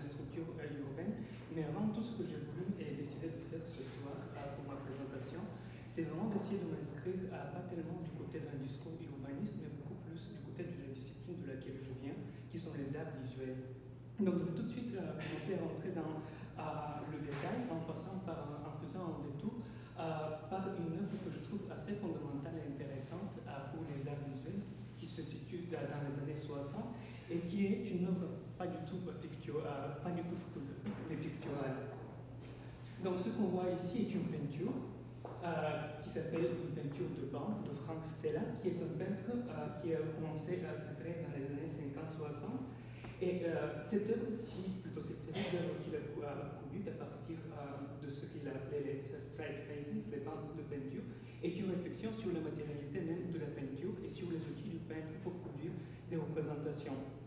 la structure urbaine. Mais avant tout, ce que j'ai voulu et décidé de faire ce soir pour ma présentation, c'est vraiment d'essayer de m'inscrire pas tellement du côté d'un discours urbaniste, mais beaucoup plus du côté de la discipline de laquelle je viens, qui sont les arts visuels. Donc je vais tout de suite commencer à rentrer dans le détail en faisant un détour par une œuvre que je trouve assez fondamentale et intéressante pour les arts visuels, qui se situe dans les années 60 et qui est une œuvre pas du tout photographique, mais picturale. Donc ce qu'on voit ici est une peinture qui s'appelle une peinture de bande de Frank Stella, qui est un peintre qui a commencé à s'apparaître dans les années 50-60. Et cette œuvre-ci, plutôt cette série d'œuvres qu'il a produites à partir de ce qu'il a appelé les strike paintings, les bandes de peinture, est une réflexion sur la matérialité même de la peinture et sur les outils du peintre pour produire des représentations.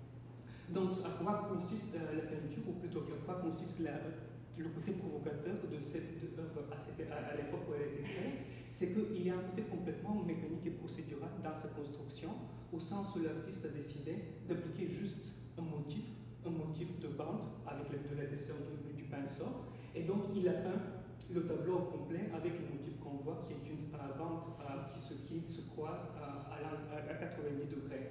Donc, à quoi consiste la peinture, ou plutôt à quoi consiste le côté provocateur de cette œuvre à l'époque où elle a été créée, c'est qu'il y a un côté complètement mécanique et procédural dans sa construction, au sens où l'artiste a décidé d'appliquer juste un motif de bande avec de l'épaisseur du pinceau, et donc il a peint le tableau au complet avec le motif qu'on voit, qui est une bande qui se croise à 90 degrés.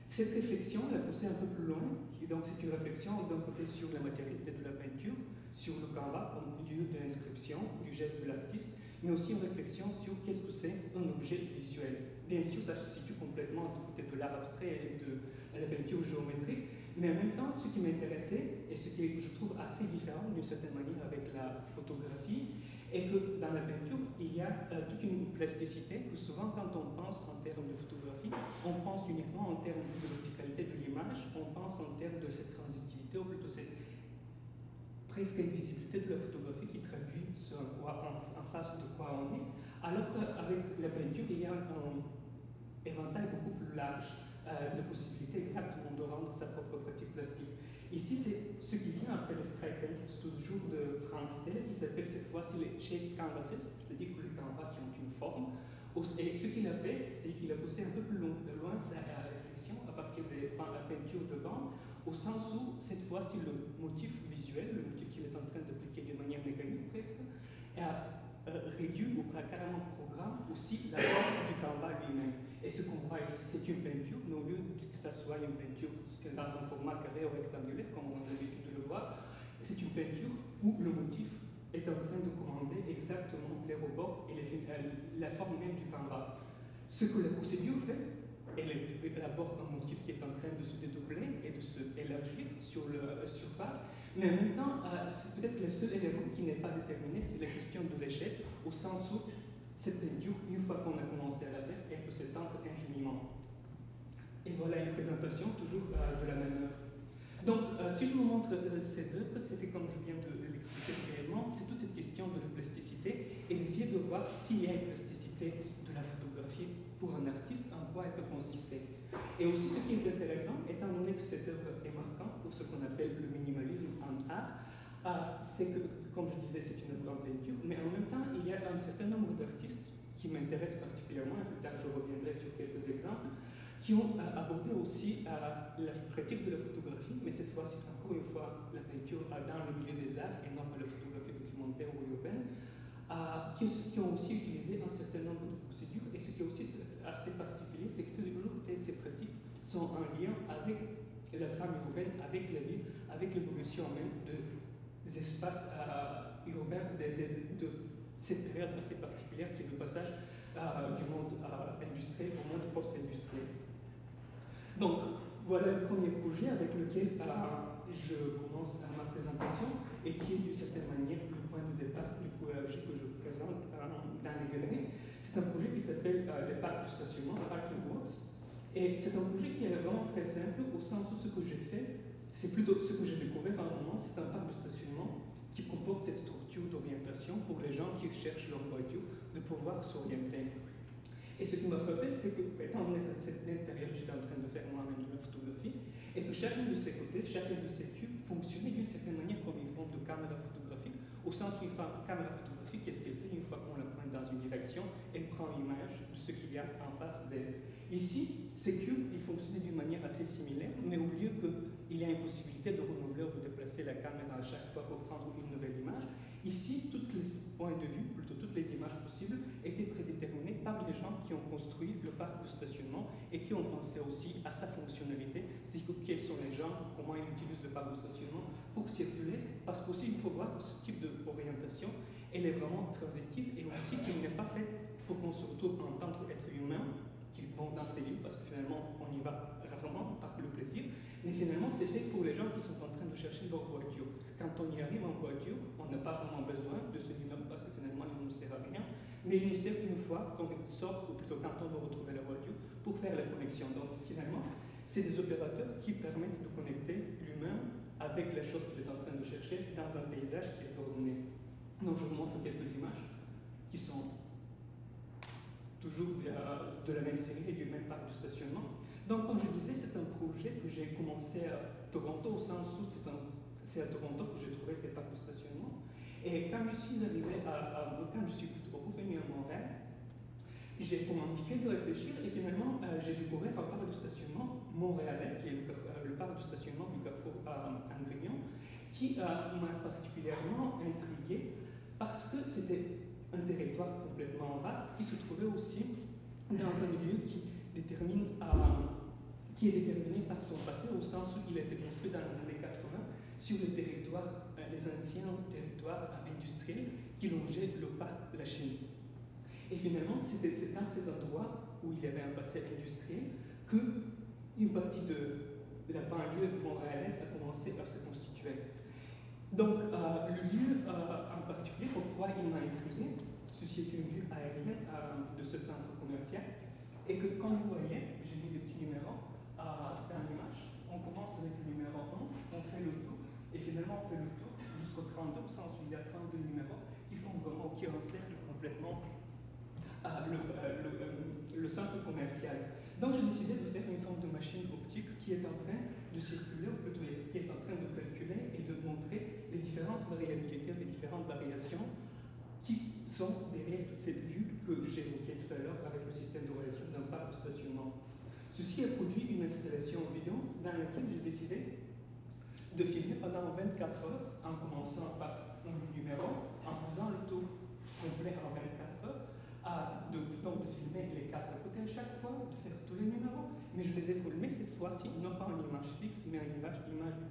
Cette réflexion l'a poussé un peu plus loin, donc c'est une réflexion d'un côté sur la matérialité de la peinture, sur le canevas comme lieu d'inscription du geste de l'artiste, mais aussi une réflexion sur qu'est-ce que c'est un objet visuel. Bien sûr, ça se situe complètement du côté de l'art abstrait et de la peinture géométrique, mais en même temps, ce qui m'intéressait, et ce qui je trouve assez différent d'une certaine manière avec la photographie, est que dans la peinture, il y a toute une plasticité que souvent, quand on pense en termes de photographie, on pense uniquement en termes de l'opticalité de l'image, on pense en termes de cette transitivité, ou plutôt cette presque invisibilité de la photographie qui traduit ce en face de quoi on est, alors qu'avec la peinture, il y a un éventail beaucoup plus large de possibilités exactement de rendre sa propre pratique plastique. Ici, c'est ce qui vient après les strike paintings, toujours de Frank Stella, qui s'appelle cette fois-ci les shaped canvases, c'est-à-dire que les canvas qui ont une forme. Et ce qu'il a fait, c'est qu'il a poussé un peu plus loin sa réflexion à partir de la peinture de bande, au sens où, cette fois-ci, le motif visuel, le motif qu'il est en train d'appliquer d'une manière mécanique presque, réduit ou carrément programme aussi la forme du canevas lui-même. Et ce qu'on voit ici, c'est une peinture, mais au lieu que ça soit une peinture dans un format carré ou rectangulaire, comme on a l'habitude de le voir, c'est une peinture où le motif est en train de commander exactement les rebords et la forme même du canevas. Ce que la procédure fait, elle élabore un motif qui est en train de se dédoubler et de se élargir sur la surface, mais en même temps, c'est peut-être le seul élément qui n'est pas déterminé, c'est la question de l'échelle, au sens où cette peinture, une fois qu'on a commencé à la faire, elle peut s'étendre infiniment. Et voilà une présentation toujours de la même œuvre. Donc, si je vous montre cette œuvre, c'était comme je viens de l'expliquer brièvement, c'est toute cette question de la plasticité et d'essayer de voir s'il y a une plasticité de la photographie pour un artiste, en quoi elle peut consister. Et aussi, ce qui est intéressant, étant donné que cette œuvre est marquante pour ce qu'on appelle le minimalisme en art, c'est que, comme je disais, c'est une œuvre en peinture, mais en même temps, il y a un certain nombre d'artistes qui m'intéressent particulièrement, et plus tard je reviendrai sur quelques exemples, qui ont abordé aussi la pratique de la photographie, mais cette fois-ci, encore une fois, la peinture dans le milieu des arts et non pas la photographie documentaire ou urbaine, qui ont aussi utilisé un certain nombre de procédures. Et ce qui est aussi assez particulier, c'est que toujours ces pratiques sont en lien avec la trame urbaine, avec la ville, avec l'évolution même des espaces urbains de cette période assez particulière qui est le passage du monde industriel au monde post-industriel. Donc, voilà le premier projet avec lequel je commence ma présentation et qui est d'une certaine manière le point de départ du projet que je présente dans les galeries. C'est un projet qui s'appelle les parcs de stationnement, Parking Works. Et c'est un projet qui est vraiment très simple au sens où ce que j'ai fait, c'est plutôt ce que j'ai découvert à un moment, c'est un parc de stationnement qui comporte cette structure d'orientation pour les gens qui cherchent leur voiture, de pouvoir s'orienter. Et ce qui m'a frappé, c'est que, étant donné que cette même période, j'étais en train de faire moi-même de la photographie, et que chacun de ces côtés, chacun de ces cubes fonctionnait d'une certaine manière comme une forme de caméra photographique, au sens où une caméra photographique, qu'est-ce qu'elle fait une fois qu'on la pointe dans une direction, elle prend l'image de ce qu'il y a en face d'elle. Ici, ces cubes, ils fonctionnaient d'une manière assez similaire, mais au lieu qu'il y ait une possibilité de renouveler ou de déplacer déplacer la caméra à chaque fois pour prendre une nouvelle image. Ici, tous les points de vue, plutôt toutes les images possibles, étaient prédéterminés par les gens qui ont construit le parc de stationnement et qui ont pensé aussi à sa fonctionnalité, c'est-à-dire quels sont les gens, comment ils utilisent le parc de stationnement pour circuler, parce qu'aussi il faut voir que ce type d'orientation, elle est vraiment transitive et aussi qu'elle n'est pas faite pour qu'on se retrouve en tant qu'être humain, qui vont dans ces lieux, parce que finalement on y va rarement par le plaisir, mais finalement c'est fait pour les gens qui sont en train de chercher leur voiture. Quand on y arrive en voiture, on n'a pas vraiment besoin de ce numéro parce que finalement il ne nous sert à rien, mais il nous sert une fois qu'on sort, ou plutôt quand on va retrouver la voiture, pour faire la connexion. Donc finalement, c'est des opérateurs qui permettent de connecter l'humain avec la chose qu'il est en train de chercher dans un paysage qui est ordonné. Donc je vous montre quelques images qui sont toujours de la même série et du même parc de stationnement. Donc comme je disais, c'est un projet que j'ai commencé à Toronto, au sens où c'est à Toronto que j'ai trouvé ces parcs de stationnement. Et quand je suis arrivé quand je suis plutôt revenu à Montréal, j'ai commencé de réfléchir et finalement j'ai découvert un parc de stationnement montréalais, qui est le parc de stationnement du Carrefour Angrignon, qui m'a particulièrement intrigué parce que c'était un territoire complètement vaste qui se trouvait aussi dans un milieu qui est déterminé par son passé, au sens où il a été construit dans les années 80 sur les territoires, les anciens territoires industriels qui longeaient le parc La Chine. Et finalement, c'est dans ces endroits où il y avait un passé industriel qu'une partie de la banlieue montréalaise a commencé à se constituer. Donc, le lieu en particulier, pourquoi il m'a intrigué, ceci est une vue aérienne de ce centre commercial, et que comme vous voyez, j'ai mis des petits numéros, c'est une image, on commence avec le numéro 1, on fait le tour, et finalement on fait le tour jusqu'au 32, ensuite il y a 32 numéros qui encerclent complètement le centre commercial. Donc j'ai décidé de faire une forme de machine optique qui est en train de circuler, ou plutôt qui est en train de calculer et de montrer les différentes variabilités, les différentes variations qui sont derrière toute cette vue que j'évoquais tout à l'heure avec le système de relation d'un parc de stationnement. Ceci a produit une installation vidéo dans laquelle j'ai décidé de filmer pendant 24 heures, en commençant par un numéro, en faisant le tour complet en 24 heures, donc de filmer les 4 côtés à chaque fois, de faire tous les numéros, mais je les ai filmés cette fois-ci, non pas en image fixe, mais en image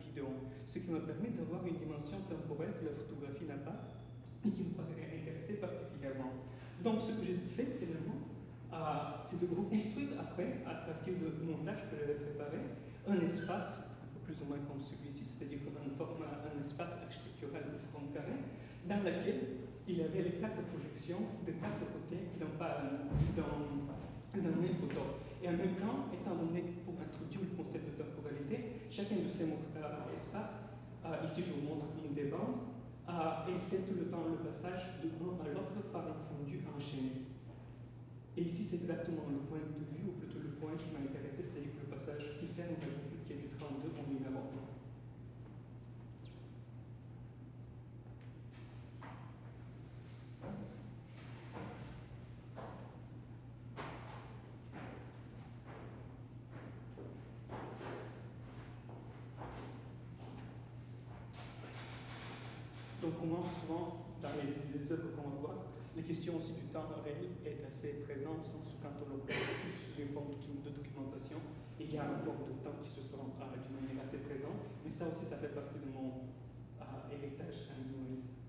vidéo, ce qui me permet d'avoir une dimension temporelle que la photographie n'a pas et qui me paraît intéresser particulièrement. Donc ce que j'ai fait finalement, c'est de reconstruire après, à partir de montage que j'avais préparé, un espace, plus ou moins comme celui-ci, c'est-à-dire un espace architectural de forme carrée, dans lequel il y avait les 4 projections de 4 côtés d'un même photo. Et en même temps, étant donné pour introduire le concept de temporalité, chacun de ces espaces, ici je vous montre une des bandes, et fait tout le temps le passage de l'un à l'autre par un fondu enchaîné. Et ici c'est exactement le point de vue, ou plutôt le point qui m'a intéressé, c'est-à-dire le passage qui ferme la boucle qui est du 32 au numéro 1. Donc, comment souvent, dans les œuvres qu'on va voir, la question aussi du temps réel est assez présente, au sens où quand on le pose sous une forme de documentation, il y a une forme de temps qui se sent d'une manière assez présente, mais ça aussi, ça fait partie de mon héritage animaliste.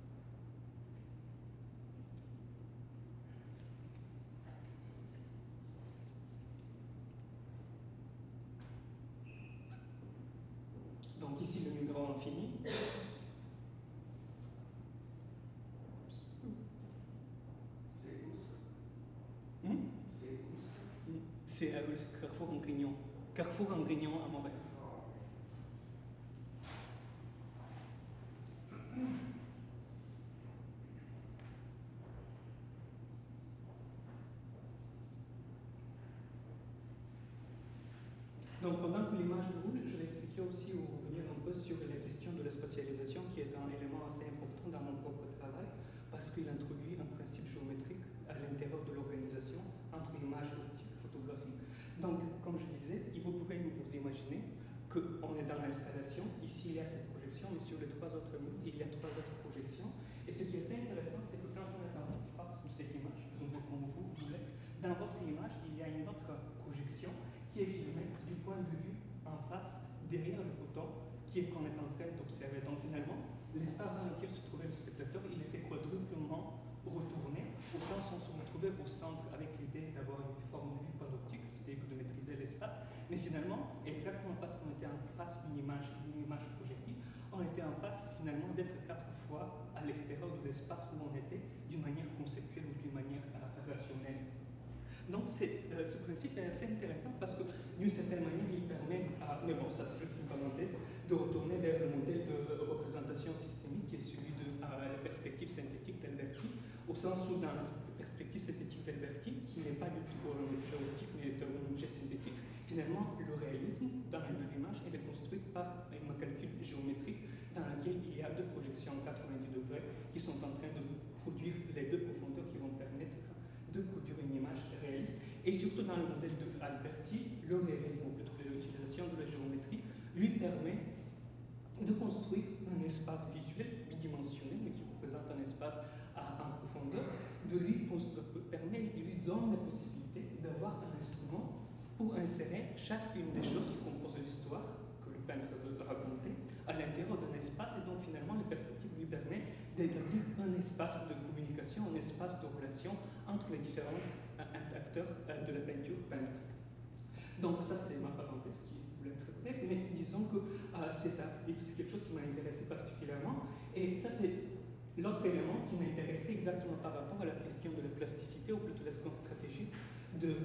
Donc ici, le numéro infini. C'est Carrefour Angrignon. Carrefour Angrignon à Montréal. Donc pendant que l'image roule, je vais expliquer aussi ou revenir un peu sur la question de la spatialisation qui est un élément assez important dans mon propre travail parce qu'il introduit un principe géométrique à l'intérieur de l'organisation entre image optique et photographie. Donc, comme je disais, vous pouvez vous imaginer qu'on est dans l'installation. Ici, il y a cette projection, mais sur les 3 autres murs, il y a 3 autres projections. Et ce qui est assez intéressant, c'est que quand on est en face de cette image, comme vous voulez, dans votre image, il y a une autre projection qui est filmée du point de vue en face, derrière le bouton, qu'on est en train d'observer. Donc finalement, l'espace dans lequel se trouvait le spectateur, il était quadruplement retourné, au sens où on se retrouvait au centre avec l'idée d'avoir une forme de vue panoptique, c'est-à-dire de maîtriser l'espace. Mais finalement, exactement parce qu'on était en face d'une image projective, on était en face finalement d'être 4 fois à l'extérieur de l'espace où on était, d'une manière conceptuelle ou d'une manière rationnelle. Donc ce principe est assez intéressant parce que d'une certaine manière il permet, mais bon ça c'est juste une parenthèse, de retourner vers le modèle de représentation systémique qui est celui de la perspective synthétique d'Alberti, au sens où dans la perspective synthétique d'Alberti, qui n'est pas du tout un objet optique mais un objet synthétique, finalement le réalisme dans l'image elle est construite par un calcul géométrique dans lequel il y a 2 projections 90 degrés qui sont en train de produire les 2 profondeurs qui vont permettre de produire une image réaliste. Et surtout dans le modèle de Alberti, le réalisme, ou plutôt l'utilisation de la géométrie, lui permet de construire un espace visuel bidimensionnel, mais qui représente un espace en profondeur, lui donne la possibilité d'avoir un instrument pour insérer chacune des choses qui composent l'histoire que le peintre veut raconter à l'intérieur d'un espace, et donc finalement la perspective lui permet d'établir un espace de communication, un espace de relation entre les différents acteurs de la peinture peinte. Donc ça c'est ma parenthèse qui voulait être bref, mais disons que c'est ça, c'est quelque chose qui m'a intéressé particulièrement, et ça c'est l'autre élément qui m'a intéressé exactement par rapport à la question de la plasticité, ou plutôt la stratégie de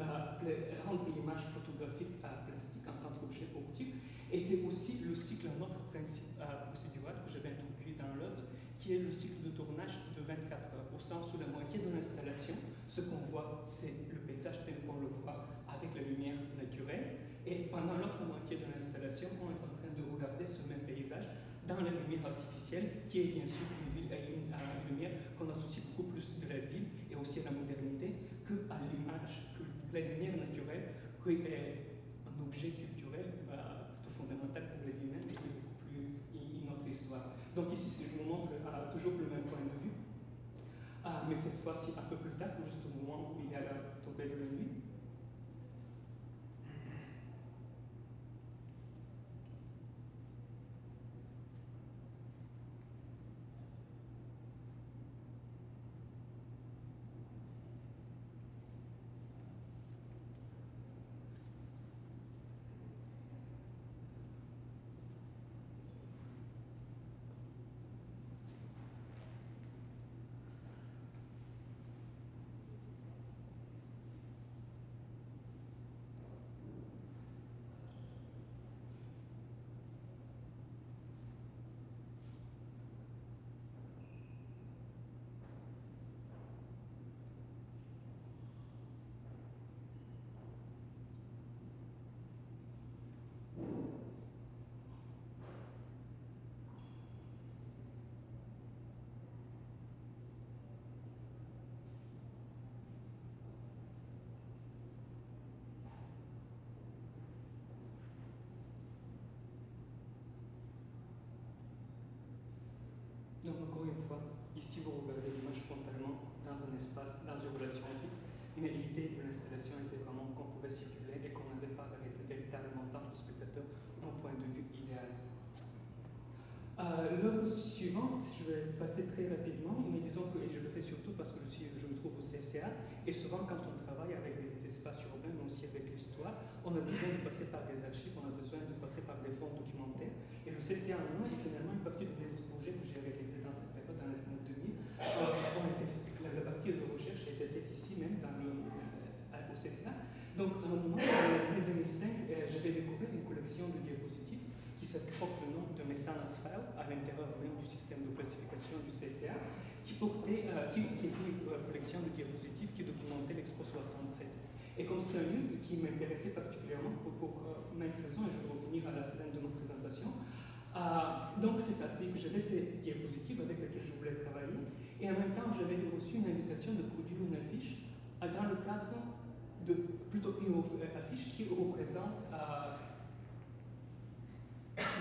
rendre l'image photographique plastique en tant qu'objet optique, était aussi le cycle, un autre principe procédural que j'avais introduit dans l'œuvre, qui est le cycle de tournage de 24 heures, au sens où la moitié de l'installation, ce qu'on voit, c'est le paysage tel qu'on le voit avec la lumière naturelle, et pendant l'autre moitié de l'installation, on est en train de regarder ce même paysage dans la lumière artificielle, qui est bien sûr une lumière qu'on associe beaucoup plus de la ville et aussi à la modernité que à l'image, que la lumière naturelle, qui est un objet culturel plutôt fondamental pour les humains et qui est beaucoup plus notre histoire. Donc ici, je vous montre toujours le même point de vue, mais cette fois-ci un peu plus tard, juste au moment où il y a la tombée de la nuit. Donc encore une fois, ici vous regardez l'image frontalement dans un espace, dans une relation fixe, mais l'idée de l'installation était vraiment qu'on pouvait circuler et qu'on n'avait pas arrêté véritablement tant le spectateur d'un point de vue idéal. L'œuvre suivante, je vais passer très rapidement, mais disons que, et je le fais surtout parce que je me trouve au CCA, et souvent quand on travaille avec des espaces urbains, mais aussi avec l'histoire, on a besoin de passer par des archives, on a besoin de passer par des fonds documentaires, et le CCA en est finalement une partie de mes projets que j'ai réalisés dans cette période, dans les années 2000. La partie de recherche a été faite ici même, au CCA. Donc à un moment, dans les années 2005, j'avais découvert une collection de diapositives qui porte le nom de Messanas-File à l'intérieur même du système de classification du CCA, qui était une collection de diapositives qui documentait l'Expo 67. Et comme c'est un livre qui m'intéressait particulièrement pour maintes raisons, et je vais revenir à la fin de ma présentation, donc c'est ça, c'est-à-dire que j'avais ces diapositives avec lesquelles je voulais travailler, et en même temps j'avais reçu une invitation de produire une affiche dans le cadre de plutôt une affiche qui représente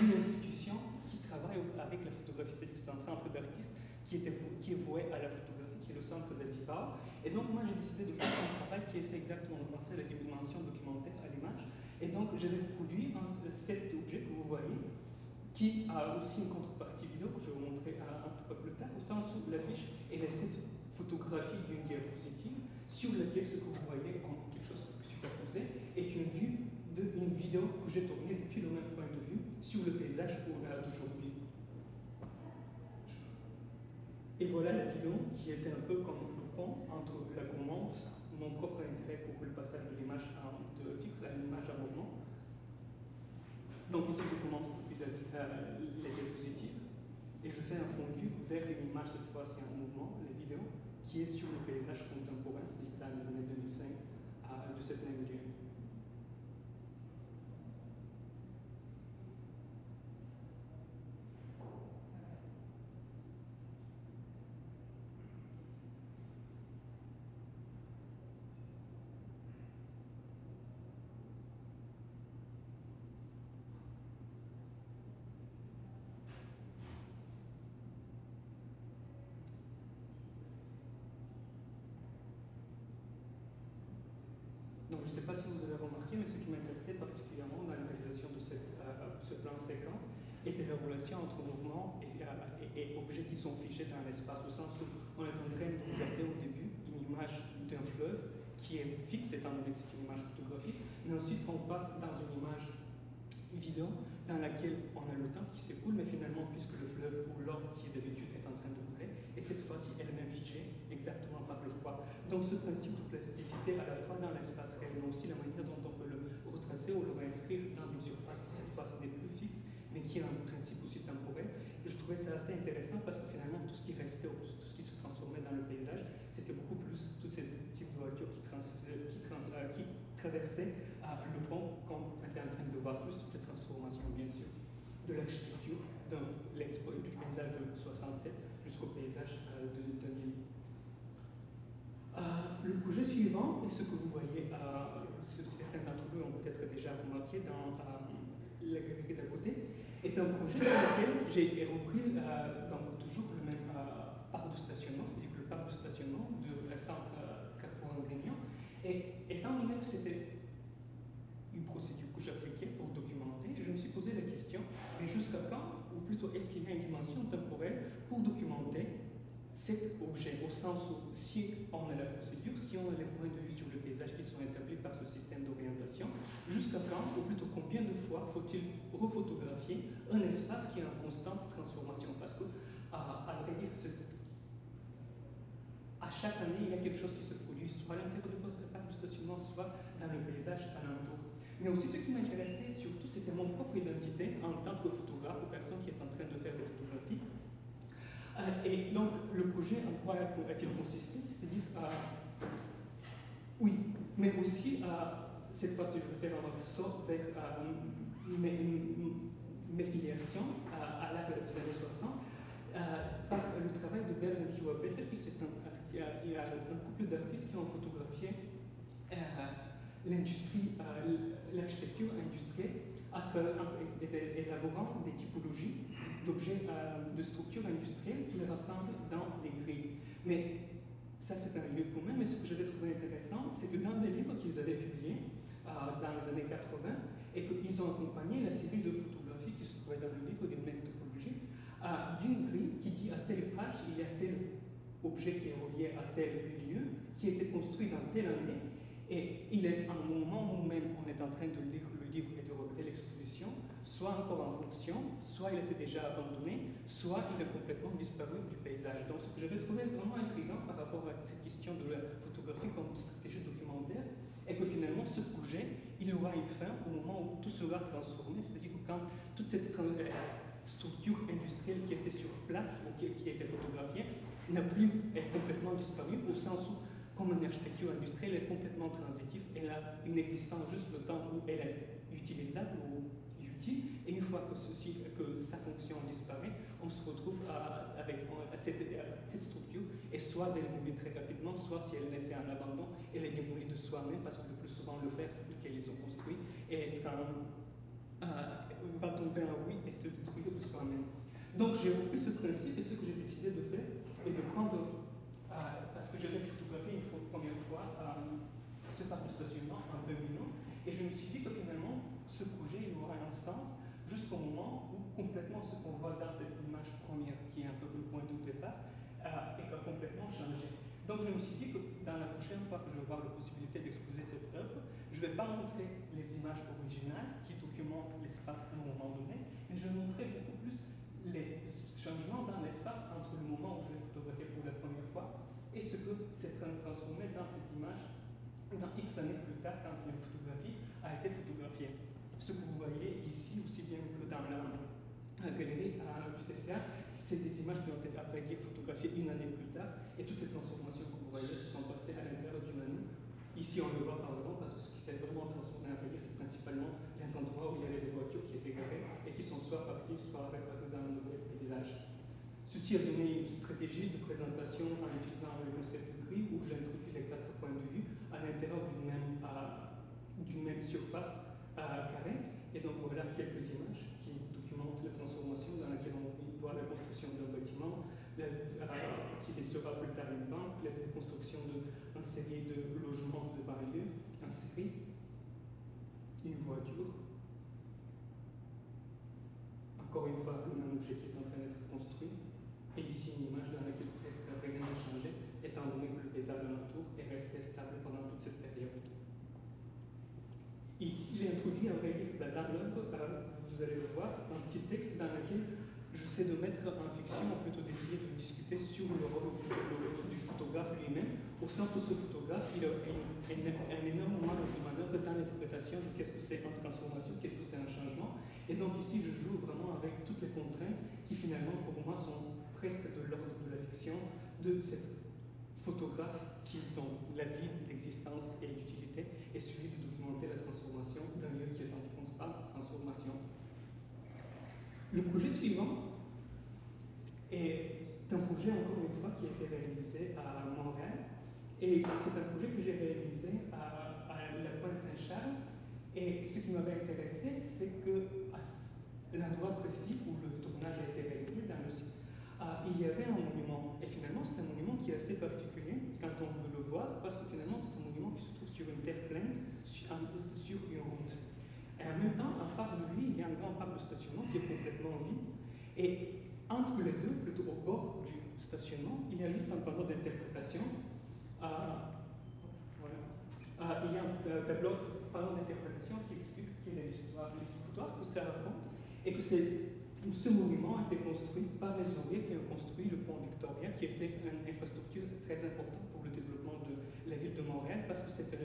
une institution qui travaille avec la photographie, c'est-à-dire que c'est un centre d'artistes qui est voué à la photographie, qui est le centre d'Azipao. Et donc moi j'ai décidé de faire un travail qui essaie exactement de passer la dimension documentaire à l'image. Et donc j'avais produit cet objet que vous voyez, qui a aussi une contrepartie vidéo que je vais vous montrer un peu plus tard, au sens où l'affiche est cette photographie d'une diapositive sur laquelle ce que vous voyez en quelque chose de superposé est une vue d'une vidéo que j'ai tournée depuis le même point de vue sur le paysage d'aujourd'hui. Et voilà la vidéo qui était un peu comme le pont entre la commande, mon propre intérêt pour le passage de l'image fixe à une image en mouvement. Donc ici je commence depuis les diapositives et je fais un fondu vers une image cette fois-ci en mouvement, la vidéo, qui est sur le paysage contemporain, c'est-à-dire dans les années 2005 de cette même lieu. Donc je ne sais pas si vous avez remarqué, mais ce qui m'intéressait particulièrement dans la réalisation de ce plan séquence était la relation entre mouvement et objets qui sont fichés dans l'espace, au sens où on est en train de regarder au début une image d'un fleuve qui est fixe, étant donné que c'est une image photographique, mais ensuite on passe dans une image vidéo dans laquelle on a le temps qui s'écoule, mais finalement, puisque le fleuve ou l'eau qui d'habitude est en train de couler, et cette fois-ci elle-même figée exactement par le froid. Donc ce principe de plasticité à la fois dans l'espace réel, mais aussi la manière dont on peut le retracer ou le réinscrire dans une surface qui cette fois n'est plus fixe, mais qui a un principe aussi temporel. Et je trouvais ça assez intéressant parce que finalement tout ce qui restait, tout ce qui se transformait dans le paysage, c'était beaucoup plus toutes ces petites voitures qui traversaient le pont, comme on était en train de voir plus toutes les transformations bien sûr, de l'architecture, du paysage de 67 jusqu'au paysage de 2000. Le projet suivant, et ce que vous voyez, certains d'entre vous ont peut-être déjà remarqué dans la galerie d'à côté, est un projet dans lequel j'ai repris toujours le même parc de stationnement, c'est-à-dire le parc de stationnement de la centre Carrefour Grignan. Et étant donné que c'était une procédure que j'appliquais pour documenter, je me suis posé la question, mais jusqu'à quand, ou plutôt est-ce qu'il y a une dimension temporelle pour documenter cet objet, au sens où si on a la procédure, si on a les points de vue sur le paysage qui sont établis par ce système d'orientation, jusqu'à quand, ou plutôt combien de fois faut-il refotographier un espace qui est en constante transformation? Parce que, à vrai dire, à chaque année, il y a quelque chose qui se produit, soit à l'intérieur du parc de stationnement, soit dans le paysage alentour. Mais aussi, ce qui m'intéressait surtout, c'était mon propre identité en tant que photographe ou personne qui est en train de faire des photographies. Et donc, le projet, en quoi a-t-il consisté? C'est-à-dire, oui, mais aussi, cette fois-ci, je vais faire un saut vers mes filiations à l'âge des années 60, par le travail de Bernard Hiwa-Becker, qui il y a un couple d'artistes qui ont photographié l'architecture industrielle élaborant des typologies d'objets, de structures industrielles qui les rassemblent dans des grilles. Mais ça, c'est un lieu commun, mais ce que j'avais trouvé intéressant, c'est que dans des livres qu'ils avaient publiés dans les années 80, et qu'ils ont accompagné la série de photographies qui se trouvaient dans le livre d'une même topologie, d'une grille qui dit à telle page, il y a tel objet qui est relié à tel lieu, qui a été construit dans telle année, et il est à un moment où même on est en train de lire le livre et de regarder l'exposition, soit encore en fonction, soit il était déjà abandonné, soit il a complètement disparu du paysage. Donc ce que j'avais trouvé vraiment intriguant par rapport à cette question de la photographie comme stratégie documentaire, est que finalement ce projet, il aura une fin au moment où tout sera transformé, c'est-à-dire que quand toute cette structure industrielle qui était sur place, ou qui a été photographiée, n'a plus, est complètement disparue, au sens où, comme une architecture industrielle, elle est complètement transitive, elle a une existence juste le temps où elle est utilisable ou utile, et une fois que sa fonction disparaît, on se retrouve avec cette structure, et soit démolie très rapidement, soit si elle est laissée en abandon, elle est démolie de soi-même, parce que le plus souvent le fer duquel ils ont construit va tomber tomber en ruine et se détruire de soi-même. Donc j'ai repris ce principe et ce que j'ai décidé de faire est de prendre, parce que j'avais photographié une première fois ce parc de stationnement en 2001, et je me suis dit que finalement ce projet il aura un sens jusqu'au moment où complètement ce qu'on voit dans cette image première, qui est un peu le point de départ, va complètement changer. Donc je me suis dit que dans la prochaine fois que je vais avoir la possibilité d'exposer cette œuvre, je ne vais pas montrer les images originales qui documentent l'espace à un moment donné, mais je vais montrer beaucoup plus les changements dans l'espace entre le moment où je l'ai photographié pour la première fois et ce que c'est transformé dans cette image dans X années plus tard quand la photographie a été photographiée. Ce que vous voyez ici, aussi bien que dans la galerie à l'UCCA, c'est des images qui ont été photographiées une année plus tard, et toutes les transformations que vous voyez se sont passées à l'intérieur d'une année. Ici, on le voit par exemple parce que ce qui s'est vraiment transformé à Paris, c'est principalement les endroits où il y avait des voitures qui étaient garées et qui sont soit parties, soit réparées dans le nouveau paysage. Ceci a donné une stratégie de présentation en utilisant le concept de grille où j'ai introduit les 4 points de vue à l'intérieur d'une même surface carrée. Et donc voilà quelques images qui documentent la transformation dans laquelle on voit la construction d'un bâtiment, qui sera plus tard une banque, la construction d'une série de logements de banlieue, en série, une voiture, encore une fois un objet qui est en train d'être construit, et ici une image dans laquelle presque rien n'a changé, étant donné que le paysage alentour est resté stable pendant toute cette période. Ici, j'ai introduit un registre dans l'œuvre, vous allez le voir, un petit texte dans lequel j'essaie de mettre en fiction, ou plutôt d'essayer de discuter sur le rôle du photographe lui-même, au sens où ce photographe, il a un énorme marge de manœuvre dans l'interprétation de qu'est-ce que c'est une transformation, qu'est-ce que c'est un changement. Et donc ici, je joue vraiment avec toutes les contraintes qui finalement, pour moi, sont presque de l'ordre de la fiction, de cette photographe qui, dont la vie d'existence et d'utilité est celui de documenter la transformation d'un lieu qui est en constante transformation. Le projet suivant est un projet, encore une fois, qui a été réalisé à Montréal. Et c'est un projet que j'ai réalisé à la Pointe Saint-Charles. Et ce qui m'avait intéressé, c'est qu'à l'endroit précis où le tournage a été réalisé, dans le site, il y avait un monument. Et finalement, c'est un monument qui est assez particulier quand on veut le voir, parce que finalement, c'est un monument qui se trouve sur une terre pleine, sur une route. Et en même temps, en face de lui, il y a un grand parc de stationnement qui est complètement vide. Et entre les deux, plutôt au bord du stationnement, il y a juste un panneau d'interprétation. Voilà. Il y a un panneau d'interprétation qui explique quelle est l'histoire que ça raconte, et que ce monument a été construit par les ouvriers qui ont construit le pont Victoria, qui était une infrastructure très importante pour le développement de la ville de Montréal, parce que c'était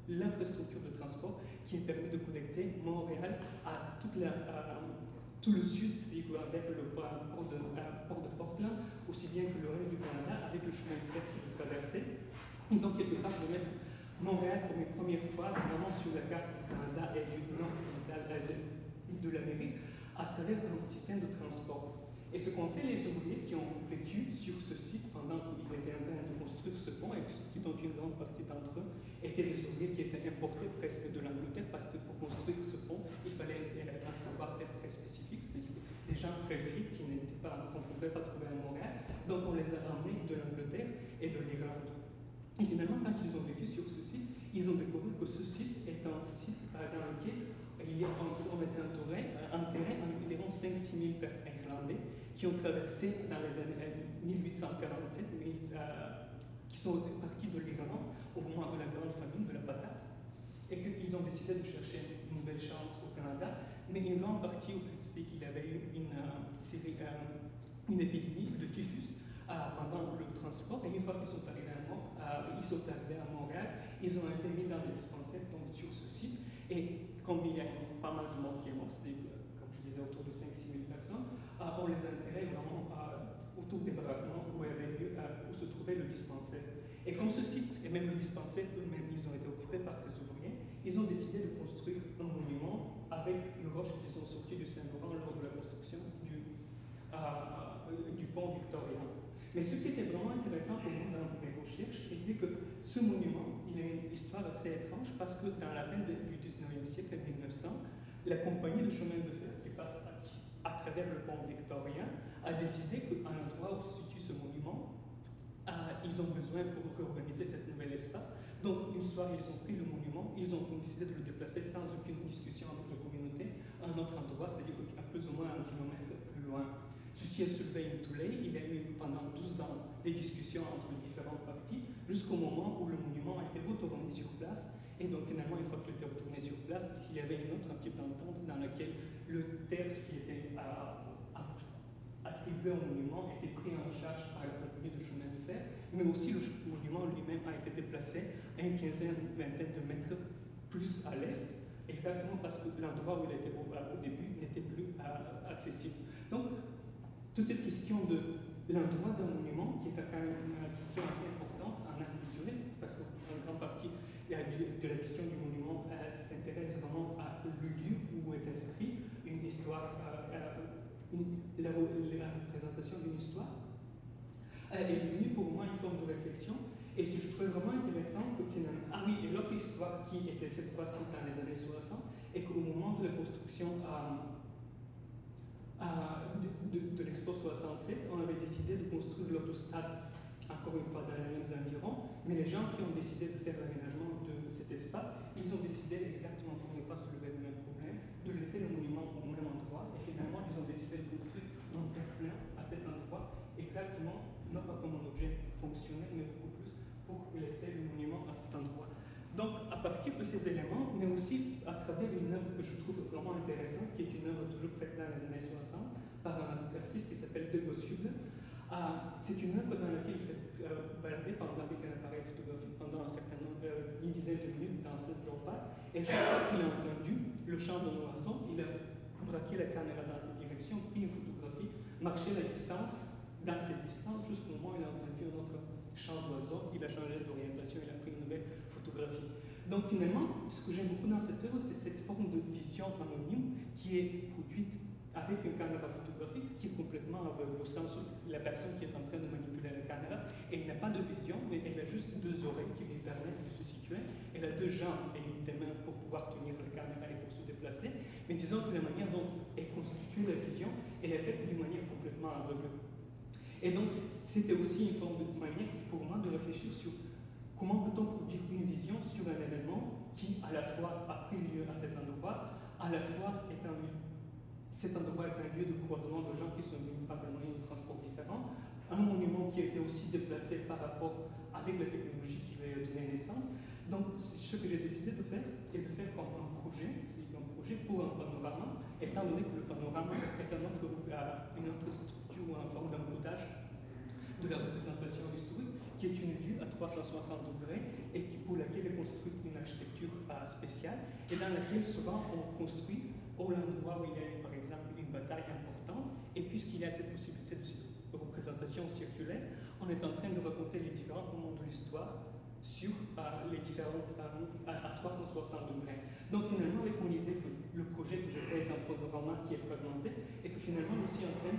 l'infrastructure de transport qui a permis de connecter Montréal à tout le sud, c'est-à-dire avec le port de Portland, aussi bien que le reste du Canada, avec le chemin de fer qui le traversait. Et donc, quelque part, de mettre Montréal pour une première fois vraiment sur la carte du Canada et du nord de l'Amérique à travers un système de transport. Et ce qu'ont fait les ouvriers qui ont vécu sur ce site pendant qu'ils étaient en train de construire ce pont, et dont une grande partie d'entre eux étaient les ouvriers qui étaient importés presque de l'Angleterre, parce que pour construire ce pont, il fallait un savoir-faire très spécifique, c'est-à-dire des gens très riches qu'on ne pouvait pas trouver à Montréal. Donc on les a ramenés de l'Angleterre et de l'Irlande. Et finalement, quand ils ont vécu sur ce site, ils ont découvert que ce site est un site dans lequel on était enterré environ 5-6 000 Irlandais qui ont traversé dans les années 1847, qui sont partis de l'Irlande au moment de la grande famine de la patate, et qu'ils ont décidé de chercher une nouvelle chance au Canada, mais une grande partie au Pacifique, il y avait eu une épidémie de typhus pendant le transport, et une fois qu'ils sont arrivés à Montréal, ils ont été mis dans des dispensaires donc, sur ce site, et comme il y a pas mal de morts qui est mort, c'est-à-dire, comme je disais, autour de 5-6 000 personnes, on les a enterrés vraiment autour des baraquements où se trouvait le dispensaire. Et comme ce site, et même le dispensaire eux-mêmes, ils ont été occupés par ces ouvriers, ils ont décidé de construire un monument avec une roche qu'ils ont sortie du Saint-Laurent lors de la construction du pont Victoria. Mais ce qui était vraiment intéressant pour moi dans mes recherches était que ce monument, il a une histoire assez étrange parce que dans la fin du 19e siècle, 1900, la compagnie de chemin de fer qui passe à travers le pont victorien, a décidé qu'à l'endroit où se situe ce monument, ils ont besoin pour réorganiser cet nouvel espace. Donc, une soirée, ils ont pris le monument, ils ont décidé de le déplacer sans aucune discussion avec la communauté à un autre endroit, c'est-à-dire à plus ou moins 1 kilomètre plus loin. Ceci a soulevé une tollée. Il y a eu pendant 12 ans des discussions entre les différentes parties, jusqu'au moment où le monument a été retourné sur place. Et donc, finalement, une fois qu'il était retourné sur place, il y avait une autre type d'entente dans laquelle le terre qui était attribué au monument était pris en charge par la compagnie de chemin de fer, mais aussi le monument lui-même a été déplacé à une quinzaine, vingtaine de mètres plus à l'est, exactement parce que l'endroit où il était au début n'était plus accessible. Donc, toute cette question de l'endroit d'un monument, qui est quand même une question assez importante en art visuel, parce qu'en grande partie de la question du monument s'intéresse vraiment à le lieu où est inscrit une histoire, la représentation d'une histoire, est devenue pour moi une forme de réflexion. Et ce que je trouvais vraiment intéressant, que finalement, et l'autre histoire qui était cette fois-ci dans les années 60, est qu'au moment de la construction de l'Expo 67, on avait décidé de construire l'autostade, encore une fois dans les mêmes environs, mais les gens qui ont décidé de faire l'aménagement de cet espace, ils ont décidé exactement pour ne pas soulever le même problème, de laisser le monument au même endroit, et finalement ils ont décidé de construire un terre-plein à cet endroit, exactement, non pas comme un objet fonctionnel, mais beaucoup plus pour laisser le monument à cet endroit. Donc, à partir de ces éléments, mais aussi à travers une œuvre que je trouve vraiment intéressante, qui est une œuvre toujours faite dans les années 60, par un artiste qui s'appelle De Gossuble. C'est une œuvre dans laquelle il s'est baladé avec un appareil photographique pendant une dizaine de minutes dans cette journée. Et chaque fois qu'il a entendu le chant d'un oiseau, il a braqué la caméra dans cette direction, pris une photographie, marché la distance, dans cette distance, jusqu'au moment où il a entendu un autre chant d'oiseau, il a changé d'orientation, il a pris une nouvelle photographie. Donc finalement, ce que j'aime beaucoup dans cette œuvre, c'est cette forme de vision anonyme qui est produite avec une caméra photographique qui est complètement aveugle, au sens où la personne qui est en train de manipuler la caméra, elle n'a pas de vision, mais elle a juste deux oreilles qui lui permettent de se situer, elle a deux jambes et des mains pour pouvoir tenir la caméra et pour se déplacer, mais disons que la manière dont elle constitue la vision, elle est faite d'une manière complètement aveugle. Et donc, c'était aussi une forme de manière pour moi de réfléchir sur comment peut-on produire une vision sur un événement qui, à la fois, a pris lieu à cet endroit, à la fois cet endroit est un lieu de croisement de gens qui sont venus par des moyens de transport différents, un monument qui a été aussi déplacé par rapport avec la technologie qui lui a donné naissance. Donc, ce que j'ai décidé de faire est de faire comme un projet, c'est-à-dire un projet pour un panorama, étant donné que le panorama est une autre structure ou une forme d'encodage de la représentation historique, qui est une vue à 360 degrés et pour laquelle est construite une architecture spéciale et dans laquelle souvent on construit au endroit où il y a par exemple une bataille importante, et puisqu'il y a cette possibilité de représentation circulaire, on est en train de raconter les différents moments de l'histoire sur les différentes à 360 degrés. Donc finalement, avec mon idée que le projet que je fais est un panorama qui est fragmenté et que finalement je suis en train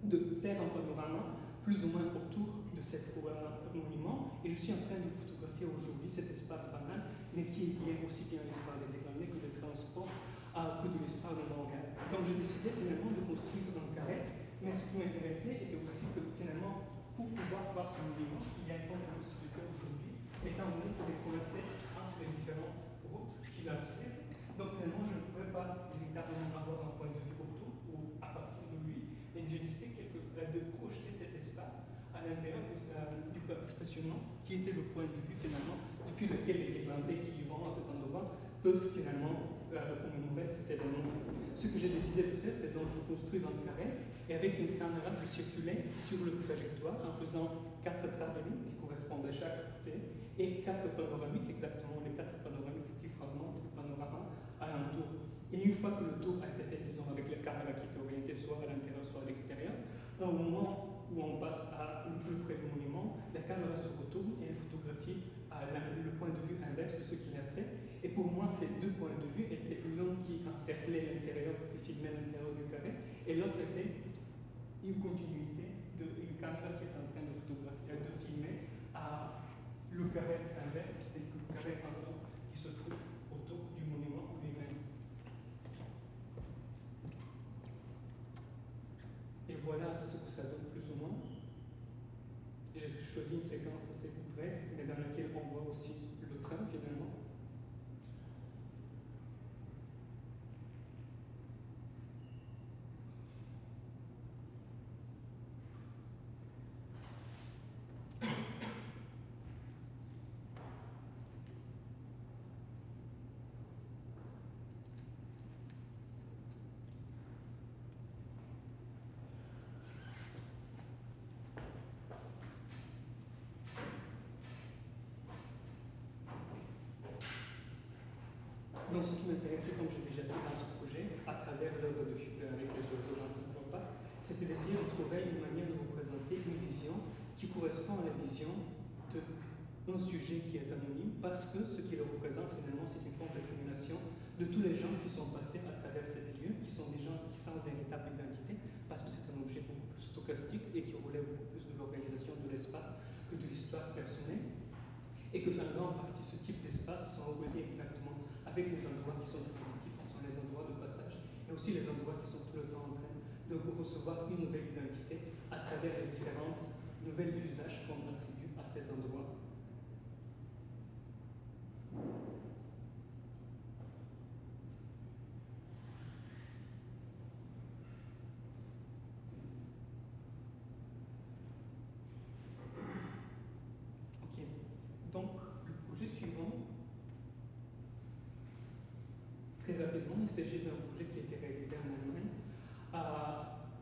de faire un panorama plus ou moins autour de cet monument, et je suis en train de photographier aujourd'hui cet espace banal, mais qui est lié aussi bien à l'histoire des Irlandais que des transports, que de l'histoire de Montréal. Donc j'ai décidé finalement de construire un carré, mais ce qui m'intéressait était aussi que finalement, pour pouvoir voir ce monument, il y a une forme de possibilité aujourd'hui, étant donné qu'il est coincé entre les différentes routes qui l'observent. Donc finalement, je ne pouvais pas véritablement avoir un point de vue autour ou à partir de lui, mais j'ai décidé de projeter cet espace à l'intérieur du stationnement, qui était le point de vue finalement depuis lequel les Irlandais qui vont à cet endroit peuvent finalement commémorer cet événement. Ce que j'ai décidé de faire, c'est donc de construire un carré et avec une caméra de circuler sur le trajectoire en faisant 4 travelling qui correspondent à chaque côté et 4 panoramiques, exactement les 4 panoramiques qui fragmentent le panorama à l'entour. Et une fois que le tour a été fait, disons, avec la caméra qui était orientée soit à l'intérieur, soit à l'extérieur, au moment où on passe le plus près du monument, la caméra se retourne et elle photographie le point de vue inverse de ce qu'il a fait. Et pour moi, ces deux points de vue étaient l'un qui encerclait l'intérieur, qui filmait l'intérieur du carré, et l'autre était une continuité d'une caméra qui est en train de photographier, de filmer le carré inverse, c'est le carré qui se trouve autour du monument lui-même. voilà ce que ça donne plus ou moins. J'ai choisi une séquence assez brève, mais dans laquelle on voit aussi le train finalement. Donc, ce qui m'intéressait, comme j'ai déjà dit dans ce projet, à travers l'œuvre de Huber avec les oiseaux dans Central Park, c'était d'essayer de trouver une manière de représenter une vision qui correspond à la vision d'un sujet qui est anonyme, parce que ce qui le représente finalement, c'est une forme d'accumulation de tous les gens qui sont passés à travers cet lieu, qui sont des gens qui sans véritable identité, parce que c'est un objet beaucoup plus stochastique et qui relève beaucoup plus de l'organisation de l'espace que de l'histoire personnelle, et que finalement, en partie, ce type d'espace sont reliés exactement avec les endroits qui sont transitifs, qui sont les endroits de passage, et aussi les endroits qui sont tout le temps en train de recevoir une nouvelle identité à travers les différentes nouvelles usages qu'on attribue à ces endroits. Ok, donc le projet suivant, très rapidement, il s'agit d'un projet qui a été réalisé en Allemagne,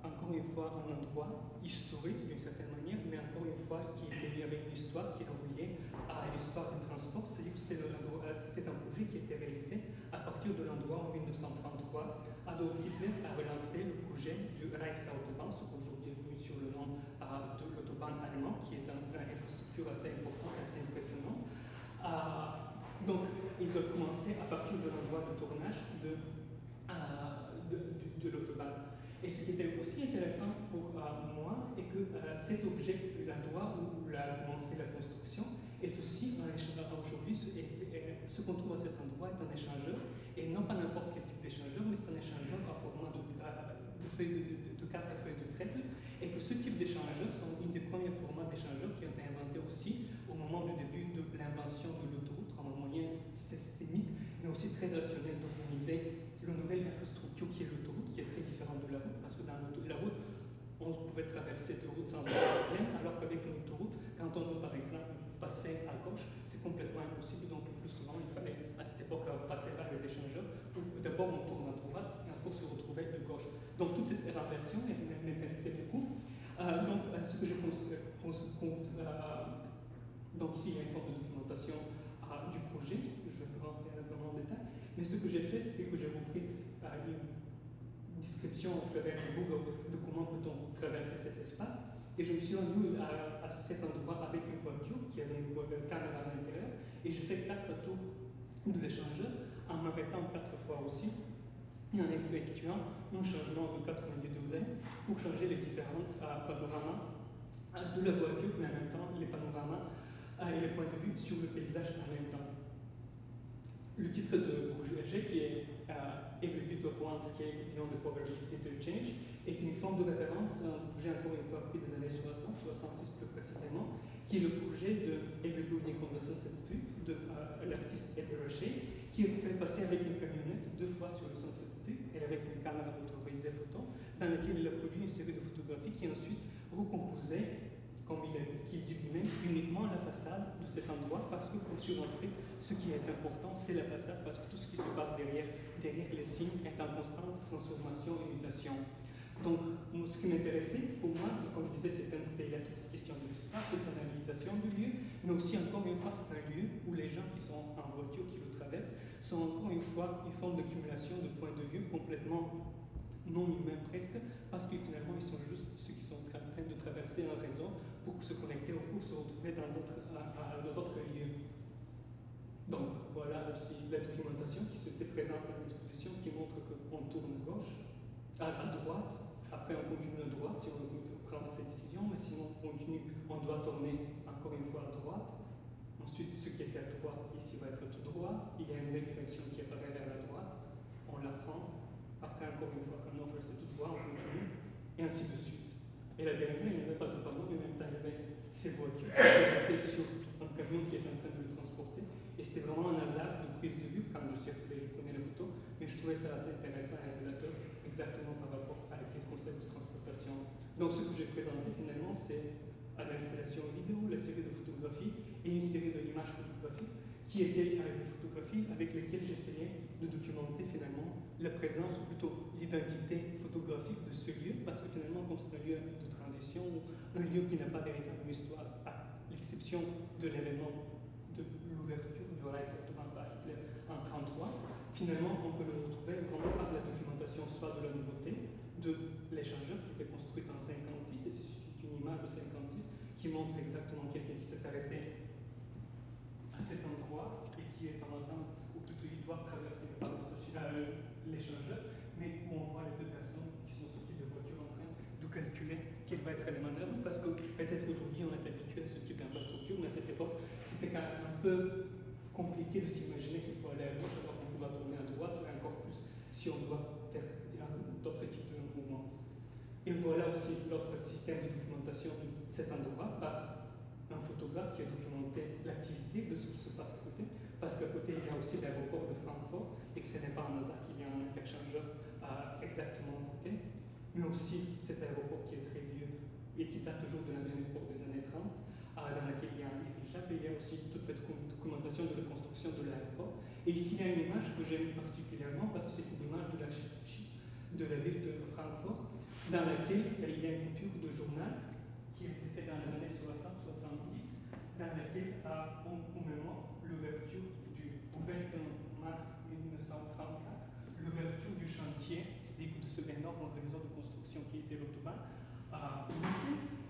encore une fois un endroit historique d'une certaine manière, mais encore une fois qui est lié avec une histoire qui est reliée à l'histoire du transport. C'est-à-dire que c'est un projet qui a été réalisé à partir de l'endroit en 1933. Adolf Hitler a relancé le projet du Reichsautobahn, ce qu'aujourd'hui est connu sur le nom de l'autobahn allemand, qui est une infrastructure assez importante, assez impressionnante. Donc, ils ont commencé à partir de l'endroit de tournage de l'autobahn. Et ce qui était aussi intéressant pour moi est que cet objet, l'endroit où a commencé la construction, est aussi aujourd'hui, ce qu'on trouve à cet endroit est un échangeur, et non pas n'importe quel type d'échangeur, mais c'est un échangeur en format de 4 feuilles de trèfle, et que ce type d'échangeurs sont une des premiers formats d'échangeurs qui ont été inventés aussi au moment du début de l'invention de l'autoroute, en un moyen systémique, mais aussi très rationnel d'organiser la nouvelle infrastructure qui est l'autoroute, qui est très différente de la route, parce que dans la route, on pouvait traverser de route sans problème, alors qu'avec une autoroute, quand on veut par exemple passer à gauche, c'est complètement impossible, donc le plus souvent il fallait à cette époque passer par les échangeurs, où d'abord on tourne à droite et encore se retrouver de gauche. Donc toute cette réinversion m'intéressait beaucoup. Ce que je donc ici il y a une forme de documentation du projet, je vais pas rentrer dans le détail, mais ce que j'ai fait, c'est que j'ai repris une description à travers Google de comment peut-on traverser cet espace. Et je me suis rendu à cet endroit avec une voiture qui avait une caméra à l'intérieur, et j'ai fait 4 tours de l'échangeur en m'arrêtant 4 fois aussi et en effectuant un changement de 90 degrés pour changer les différents panoramas de la voiture, mais en même temps les panoramas et les points de vue sur le paysage en même temps. Le titre de projet qui est Every Bit of One Scale Beyond the Poverty Interchange est une forme de référence à un projet encore une fois pris des années 60, 66 plus précisément, qui est le projet de Every Building on the Sunset Strip de l'artiste Ed Ruscha, qui est fait passer avec une camionnette 2 fois sur le Sunset Strip et avec une caméra motorisée photo, dans laquelle il a produit une série de photographies qui est ensuite recomposée comme il dit lui-même, uniquement la façade de cet endroit, parce que pour circonscrire, ce qui est important, c'est la façade, parce que tout ce qui se passe derrière les signes est en constante transformation et mutation. Donc, ce qui m'intéressait, pour moi, comme je disais, c'est un côté, il y a toute cette question de l'histoire, cette analysation du lieu, mais aussi, encore une fois, c'est un lieu où les gens qui sont en voiture, qui le traversent, sont encore une fois une forme d'accumulation de points de vue complètement non humains presque, parce que finalement, ils sont juste ceux qui sont en train de traverser un réseau pour se connecter ou pour se retrouver dans d'autres lieux. Donc voilà aussi la documentation qui se présente dans l'exposition qui montre qu'on tourne à gauche, à droite, après on continue à droite si on prend ses décisions, mais sinon on continue, on doit tourner encore une fois à droite. Ensuite, ce qui était à droite ici va être tout droit, il y a une nouvelle direction qui apparaît vers la droite, on la prend, après encore une fois quand on fait c'est tout droit, on continue, et ainsi de suite. Et la dernière, il n'y avait pas de panneau, mais en même temps, il y avait ces voitures qui étaient sur un camion qui était en train de le transporter. Et c'était vraiment un hasard de prise de vue. Quand je circulais, je prenais la photo, mais je trouvais ça assez intéressant et révélateur, exactement par rapport à quel concept de transportation. Donc, ce que j'ai présenté finalement, c'est à l'installation vidéo, la série de photographies et une série d'images photographiques qui étaient des photographies avec lesquelles j'essayais de documenter finalement la présence ou plutôt l'identité photographique de ce lieu, parce que finalement, comme c'est un lieu de transition, un lieu qui n'a pas véritablement histoire, à l'exception de l'événement de l'ouverture du rail certainement par Hitler en 1933, finalement, on peut le retrouver vraiment par la documentation soit de la nouveauté, de l'échangeur qui était construit en 1956, et c'est une image de 1956 qui montre exactement quelqu'un qui s'est arrêté à cet endroit et qui est en attente, ou plutôt il doit traverser l'échangeur, mais où on voit les deux personnes qui sont sorties de voiture en train de calculer quelle va être la manœuvre, parce que peut-être aujourd'hui on est habitué à ce type d'infrastructure, mais à cette époque c'était quand même un peu compliqué de s'imaginer qu'il faut aller à gauche alors qu'on doit tourner à droite, et encore plus si on doit faire d'autres types de mouvements. Et voilà aussi l'autre système de documentation de cet endroit par un photographe qui a documenté l'activité de ce qui se passe à côté, parce qu'à côté il y a aussi l'aéroport de Francfort et que ce n'est pas un hasard qu'il y a un interchangeur exactement à côté, mais aussi cet aéroport qui est très vieux et qui date toujours de la même époque des années 30, dans laquelle il y a un dirigeable et il y a aussi toute la documentation de la construction de l'aéroport. Et ici il y a une image que j'aime particulièrement parce que c'est une image de l'archive de la ville de Francfort, dans laquelle il y a une coupure de journal qui a été faite dans les années 60-70, dans laquelle on commémore l'ouverture du 21 mars 1934, l'ouverture du chantier, c'est-à-dire de ce énorme réseau de construction qui était l'autobahn,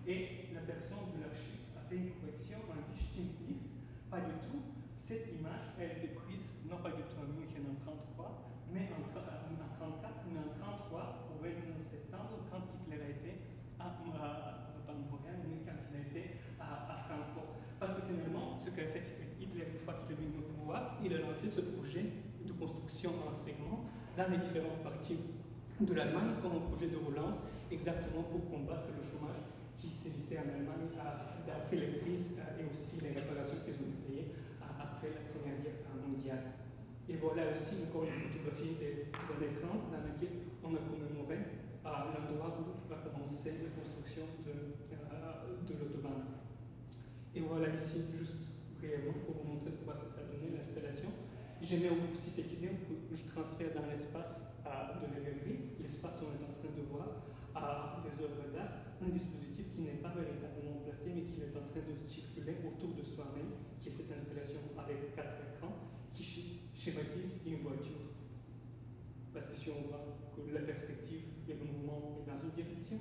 et la personne de l'archive a fait une correction en distinctif. Pas du tout. Cette image a été prise, non pas du tout à München en 1933, mais en 1934, mais en 1933, au 21 septembre, quand Hitler a été pas Montréal, mais quand il a été à Francfort. Parce que finalement, ce qu'a fait Hitler une fois qu'il est venu au pouvoir, il a lancé ce projet de construction en segments dans les différentes parties de l'Allemagne comme un projet de relance, exactement pour combattre le chômage qui s'initiait en Allemagne après la crise et aussi les réparations qu'ils ont dû payer après la Première Guerre mondiale. Et voilà aussi encore une photographie des années 30 dans laquelle on a commémoré l'endroit où a commencé la construction de l'autobahn. Et voilà ici, juste brièvement, pour vous montrer de quoi ça a donné l'installation. J'aimais aussi cette idée que je transfère dans l'espace de la galerie, l'espace où on est en train de voir des œuvres d'art, un dispositif qui n'est pas véritablement placé, mais qui est en train de circuler autour de soi-même, qui est cette installation avec 4 écrans, qui schématise une voiture. Parce que si on voit que la perspective et le mouvement est dans une direction,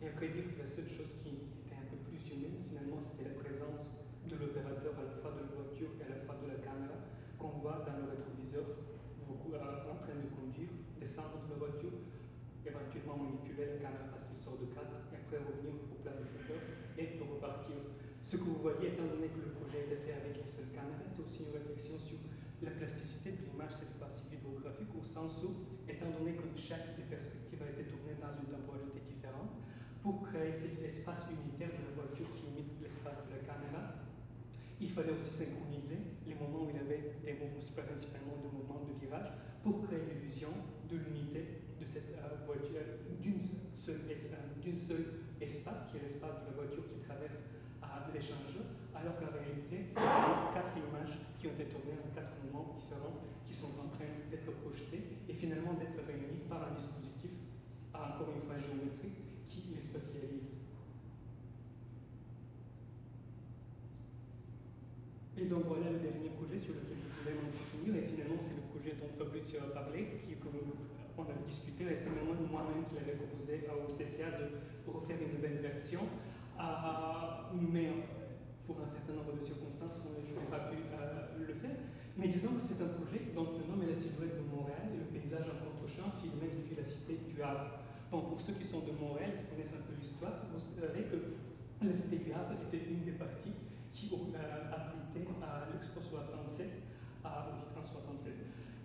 et à vrai dire que la seule chose qui était un peu plus humaine, finalement, c'était la présence de l'opérateur à la fois de la voiture et à la fois de la caméra, qu'on voit dans le rétroviseur, beaucoup en train de conduire, descendre de la voiture, éventuellement manipuler la caméra parce qu'il sort de cadre, et après revenir au place du chauffeur et repartir. Ce que vous voyez, étant donné que le projet est fait avec une seule caméra, c'est aussi une réflexion sur la plasticité de l'image, cette fois-ci vidéographique, au sens où, étant donné que chaque des perspectives a été tournée dans une temporalité différente, pour créer cet espace unitaire de la voiture qui imite l'espace de la caméra, il fallait aussi synchroniser les moments où il y avait des mouvements, principalement de mouvements de virage, pour créer l'illusion de l'unité de cette voiture, d'une seule espace, qui est l'espace de la voiture qui traverse l'échangeur, alors qu'en réalité, c'est 4 images qui ont été tournés en 4 moments différents, qui sont en train d'être projetés et finalement d'être réunis par un dispositif, encore une fois géométrique, qui les spatialise. Et donc voilà le dernier projet sur lequel je voulais m'entretenir, et finalement c'est le projet dont Fabrizio a parlé, on avait discuté récemment moi-même qui l'avais proposé au CCA de refaire une nouvelle version, mais pour un certain nombre de circonstances je n'ai pas pu le faire. Mais disons que c'est un projet dont le nom est la silhouette de Montréal et le paysage en contre-champ filmé depuis la cité du Havre. Donc pour ceux qui sont de Montréal, qui connaissent un peu l'histoire, vous savez que la cité du Havre était une des parties qui abritait à l'Expo 67 en 67.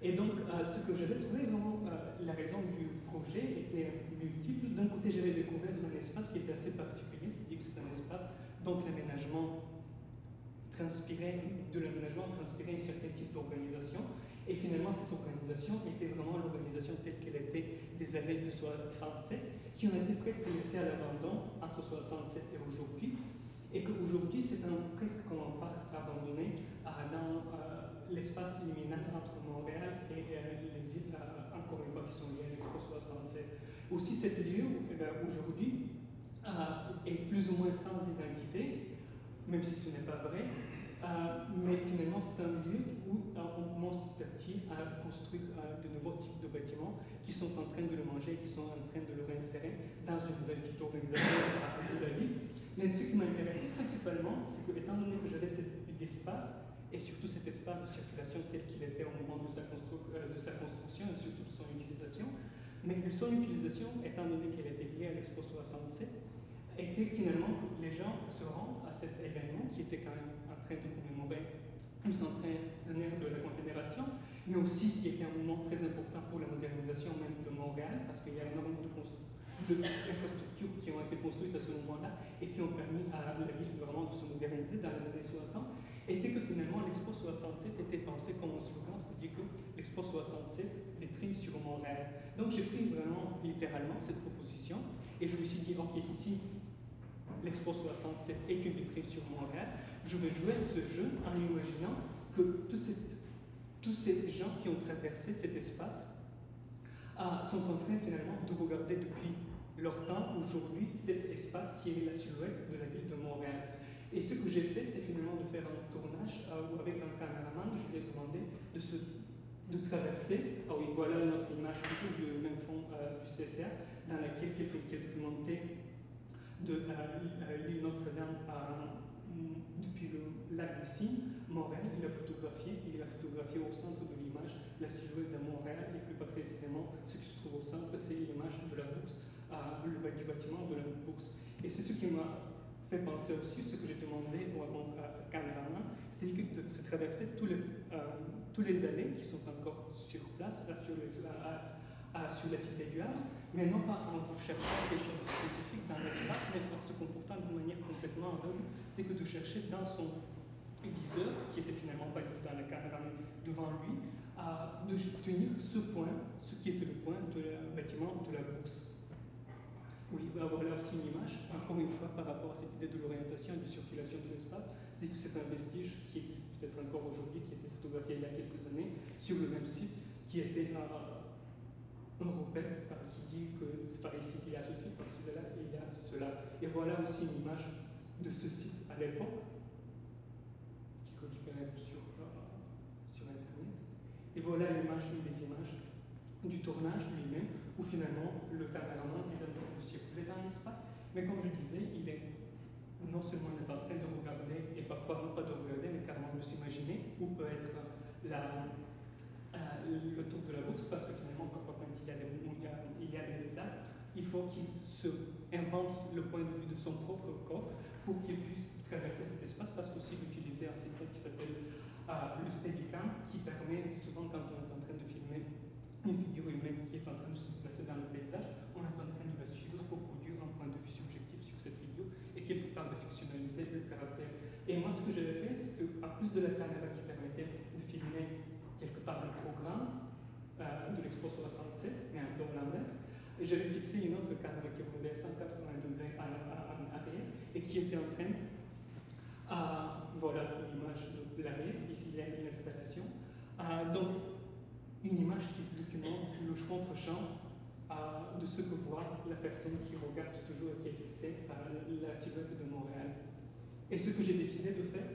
Et donc, ce que j'avais trouvé, vraiment, la raison du projet était multiple. D'un côté, j'avais découvert un espace qui était assez particulier, c'est-à-dire que c'est un espace dont l'aménagement transpirait un certain type d'organisation. Et finalement, cette organisation était vraiment l'organisation telle qu'elle était des années de 67, qui ont été presque laissées à l'abandon entre 67 et aujourd'hui. Et qu'aujourd'hui, c'est presque comme un parc abandonné dans l'espace liminal entre Montréal et les îles, encore une fois, qui sont liées à l'Expo 67. Aussi, cet lieu, aujourd'hui, est plus ou moins sans identité, même si ce n'est pas vrai, mais finalement, c'est un lieu où on commence petit à petit à construire de nouveaux types de bâtiments qui sont en train de le manger, qui sont en train de le réinsérer dans une nouvelle type d'organisation de la ville. Mais ce qui m'intéressait principalement, c'est que, étant donné que j'avais cet espace, et surtout cet espace de circulation tel qu'il était au moment de sa construction et surtout de son utilisation, mais son utilisation, étant donné qu'elle était liée à l'Expo 67, était finalement que les gens se rendent à cet événement qui était quand même en train de commémorer le centenaire de la Confédération, mais aussi qui était un moment très important pour la modernisation même de Montréal, parce qu'il y a énormément d'infrastructures qui ont été construites à ce moment-là et qui ont permis à la ville vraiment de se moderniser dans les années 60, était que finalement l'Expo 67 était pensée comme un slogan, c'est-à-dire que l'Expo 67 vitrine sur Montréal. Donc j'ai pris vraiment littéralement cette proposition et je me suis dit, ok, si l'Expo 67 est une vitrine sur Montréal, je vais jouer à ce jeu en imaginant que tous ces gens qui ont traversé cet espace sont en train finalement de regarder depuis leur temps aujourd'hui cet espace qui est la silhouette de la ville de Montréal. Et ce que j'ai fait, c'est finalement de faire un tournage où avec un caméraman, je lui ai demandé de traverser. Ah oui, voilà notre image, toujours du même fond du CCA, dans laquelle qui est documentée de l'île Notre-Dame depuis le lac des Cygnes, Montréal. Il a photographié au centre de l'image la silhouette de Montréal, et plus précisément, ce qui se trouve au centre, c'est l'image de la bourse, du bâtiment de la bourse. Et c'est ce qui m'a fait penser aussi, ce que j'ai demandé à mon caméraman, c'est-à-dire de se traverser tous les allées qui sont encore sur place, sur la cité du Havre, mais non pas en cherchant quelque chose de spécifique dans l'espace, mais en se comportant d'une manière complètement aveugle, c'est que de chercher dans son viseur, qui était finalement pas dans la caméra, mais devant lui, de tenir ce point, ce qui était le point du bâtiment de la bourse. Oui, voilà aussi une image, encore une fois, par rapport à cette idée de l'orientation et de circulation de l'espace, c'est que c'est un vestige qui existe peut-être encore aujourd'hui, qui a été photographié il y a quelques années, sur le même site, qui était un repère qui dit que par ici il y a ceci, par cela il y a cela. Et voilà aussi une image de ce site à l'époque, qui est récupérée sur Internet. Et voilà l'image, une des images du tournage lui-même, où finalement le caméraman est en train de circuler dans l'espace, mais comme je disais, il est non seulement en train de regarder, et parfois non pas de regarder, mais carrément de s'imaginer où peut être le tour de la bourse, parce que finalement, parfois quand il y a des arbres, il faut qu'il se invente le point de vue de son propre corps pour qu'il puisse traverser cet espace, parce qu'aussi d'utiliser un système qui s'appelle le Steadicam, qui permet souvent, quand on est en train de filmer une figure humaine qui est en train de se déplacer dans le paysage, on est en train de la suivre pour produire un point de vue subjectif sur cette figure et quelque part de fictionnaliser le caractère. Et moi, ce que j'avais fait, c'est qu'en plus de la caméra qui permettait de filmer quelque part le programme de l'Expo 67, mais un peu à l'inverse, j'avais fixé une autre caméra qui roulait à 180 degrés en arrière et qui était en train voilà une image de l'arrière. Ici, il y a une installation. Donc, une image qui documente le contre-champ de ce que voit la personne qui regarde toujours et qui est fixée la silhouette de Montréal. Et ce que j'ai décidé de faire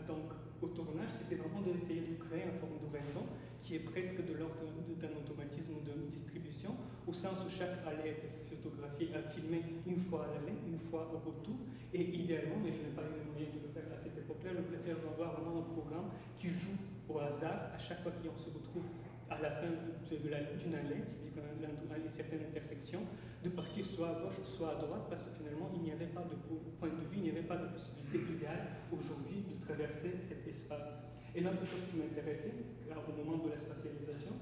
donc, au tournage, c'était vraiment d'essayer de créer une forme d'horizon qui est presque de l'ordre d'un automatisme de distribution, au sens où chaque allée était photographiée, filmée une fois à l'aller, une fois au retour. Et idéalement, mais je n'ai pas eu les moyens de le faire à cette époque-là, je voulais faire avoir vraiment un programme qui joue au hasard à chaque fois qu'on se retrouve à la fin d'une allée, c'est-à-dire à une certaine intersection, de partir soit à gauche, soit à droite, parce que finalement, il n'y avait pas de point de vue, il n'y avait pas de possibilité idéale aujourd'hui de traverser cet espace. Et l'autre chose qui m'intéressait, au moment de la spatialisation,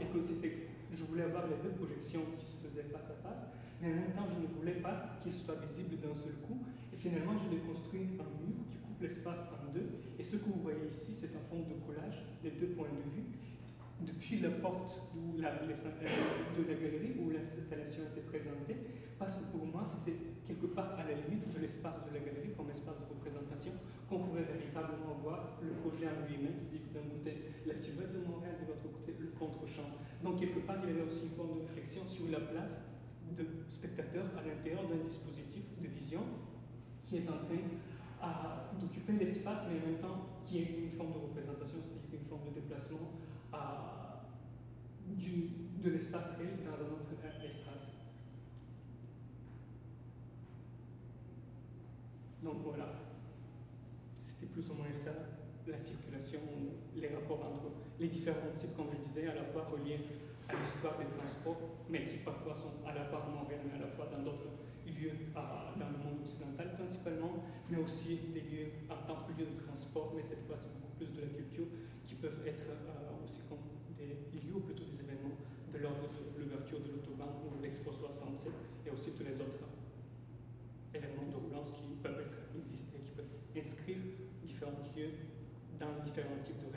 est que je voulais avoir les deux projections qui se faisaient face à face, mais en même temps, je ne voulais pas qu'ils soient visibles d'un seul coup. Et finalement, je l'ai construit un mur qui coupe l'espace en deux. Et ce que vous voyez ici, c'est un fond de collage des deux points de vue. Depuis la porte de la galerie où l'installation était présentée, parce que pour moi, c'était quelque part à la limite de l'espace de la galerie comme espace de représentation qu'on pourrait véritablement voir le projet en lui-même, c'est-à-dire d'un côté la silhouette de Montréal, de l'autre côté le contre-champ. Donc quelque part, il y avait aussi une forme de réflexion sur la place de spectateurs à l'intérieur d'un dispositif de vision qui est en train d'occuper l'espace, mais en même temps qui est une forme de représentation, c'est-à-dire une forme de déplacement de l'espace réel dans un autre espace. Donc voilà, c'était plus ou moins ça, la circulation, les rapports entre les différents sites, comme je disais, à la fois reliés à l'histoire des transports, mais qui parfois sont à la fois à Montréal, mais à la fois dans d'autres lieux dans le monde occidental principalement, mais aussi des lieux en tant que lieu de transport, mais cette fois c'est beaucoup plus de la culture, qui peuvent être aussi comme des lieux ou plutôt des événements de l'ordre de l'ouverture de l'autobahn ou de l'Expo 67 et aussi tous les autres événements d'urgence qui peuvent être existés, qui peuvent inscrire différents lieux dans différents types de